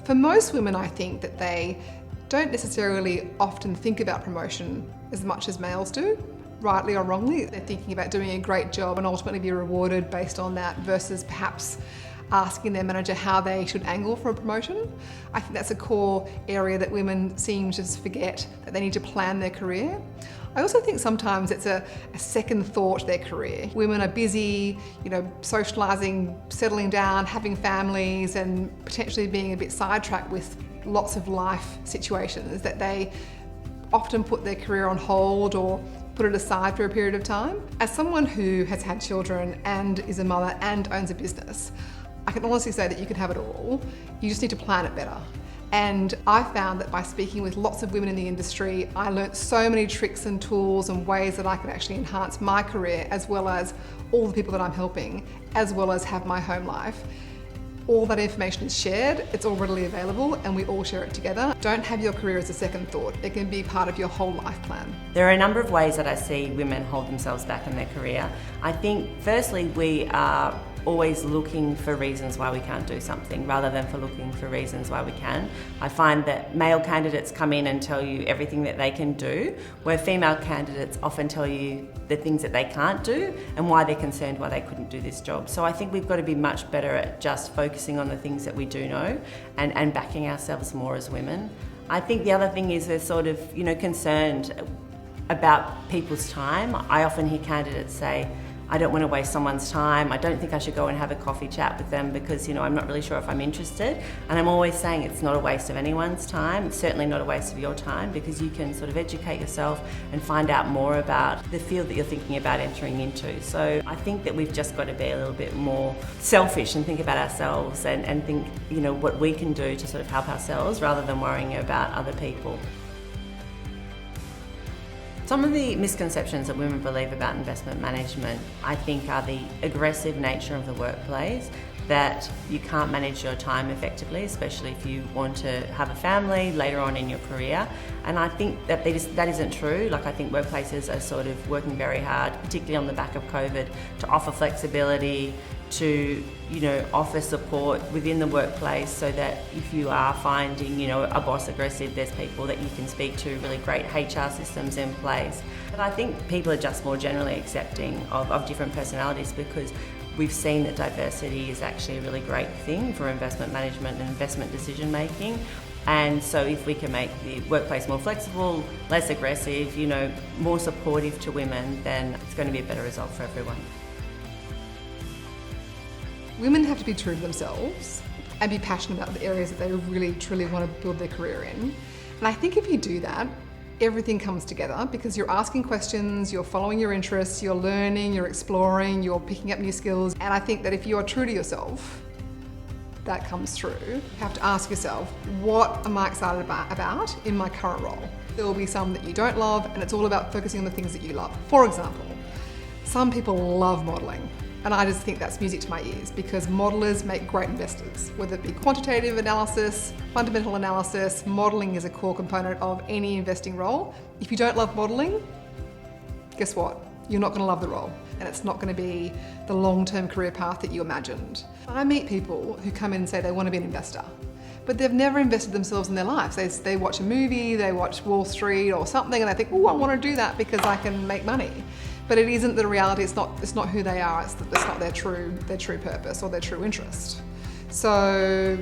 For most women, I think that they don't necessarily often think about promotion as much as males do, rightly or wrongly. They're thinking about doing a great job and ultimately be rewarded based on that versus perhaps asking their manager how they should angle for a promotion. I think that's a core area that women seem to just forget, that they need to plan their career. I also think sometimes it's a second thought to their career. Women are busy, socialising, settling down, having families, and potentially being a bit sidetracked with lots of life situations that they often put their career on hold or put it aside for a period of time. As someone who has had children and is a mother and owns a business, I can honestly say that you can have it all. You just need to plan it better. And I found that by speaking with lots of women in the industry, I learnt so many tricks and tools and ways that I could actually enhance my career, as well as all the people that I'm helping, as well as have my home life. All that information is shared, it's all readily available, and we all share it together. Don't have your career as a second thought. It can be part of your whole life plan. There are a number of ways that I see women hold themselves back in their career. I think firstly, we are always looking for reasons why we can't do something rather than for looking for reasons why we can. I find that male candidates come in and tell you everything that they can do, where female candidates often tell you the things that they can't do and why they're concerned why they couldn't do this job. So I think we've got to be much better at just focusing on the things that we do know and backing ourselves more as women. I think the other thing is we're sort of, concerned about people's time. I often hear candidates say, I don't want to waste someone's time. I don't think I should go and have a coffee chat with them because, I'm not really sure if I'm interested. And I'm always saying it's not a waste of anyone's time. It's certainly not a waste of your time because you can sort of educate yourself and find out more about the field that you're thinking about entering into. So I think that we've just got to be a little bit more selfish and think about ourselves and think, what we can do to sort of help ourselves rather than worrying about other people. Some of the misconceptions that women believe about investment management, I think, are the aggressive nature of the workplace, that you can't manage your time effectively, especially if you want to have a family later on in your career. And I think that isn't true. I think workplaces are sort of working very hard, particularly on the back of COVID, to offer flexibility, to offer support within the workplace so that if you are finding a boss aggressive, there's people that you can speak to, really great HR systems in place. But I think people are just more generally accepting of different personalities because we've seen that diversity is actually a really great thing for investment management and investment decision making. And so if we can make the workplace more flexible, less aggressive, more supportive to women, then it's going to be a better result for everyone. Women have to be true to themselves and be passionate about the areas that they really, truly want to build their career in. And I think if you do that, everything comes together because you're asking questions, you're following your interests, you're learning, you're exploring, you're picking up new skills. And I think that if you are true to yourself, that comes through. You have to ask yourself, what am I excited about in my current role? There will be some that you don't love, and it's all about focusing on the things that you love. For example, some people love modelling. And I just think that's music to my ears because modelers make great investors. Whether it be quantitative analysis, fundamental analysis, modelling is a core component of any investing role. If you don't love modelling, guess what? You're not going to love the role and it's not going to be the long-term career path that you imagined. I meet people who come in and say they want to be an investor, but they've never invested themselves in their lives. They watch a movie, they watch Wall Street or something and they think, oh, I want to do that because I can make money. But it isn't the reality, it's not who they are, it's not their true purpose or their true interest. So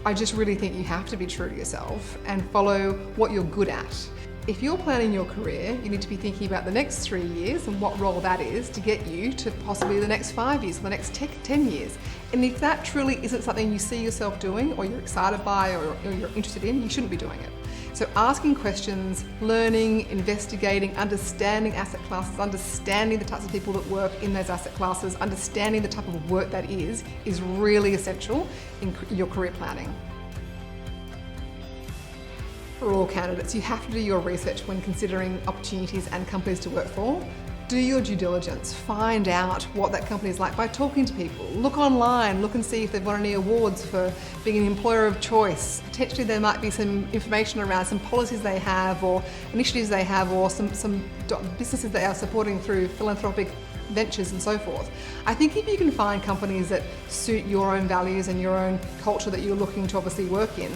I just really think you have to be true to yourself and follow what you're good at. If you're planning your career, you need to be thinking about the next 3 years and what role that is to get you to possibly the next 5 years or the next 10 years. And if that truly isn't something you see yourself doing or you're excited by or you're interested in, you shouldn't be doing it. So asking questions, learning, investigating, understanding asset classes, understanding the types of people that work in those asset classes, understanding the type of work that is really essential in your career planning. For all candidates, you have to do your research when considering opportunities and companies to work for. Do your due diligence. Find out what that company is like by talking to people. Look online, look and see if they've won any awards for being an employer of choice. Potentially there might be some information around some policies they have or initiatives they have or some businesses they are supporting through philanthropic ventures and so forth. I think if you can find companies that suit your own values and your own culture that you're looking to obviously work in,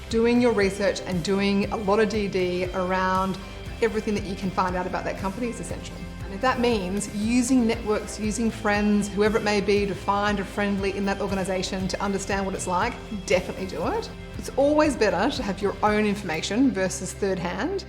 doing your research and doing a lot of DD around everything that you can find out about that company is essential. And if that means using networks, using friends, whoever it may be, to find a friendly in that organisation to understand what it's like, definitely do it. It's always better to have your own information versus third hand.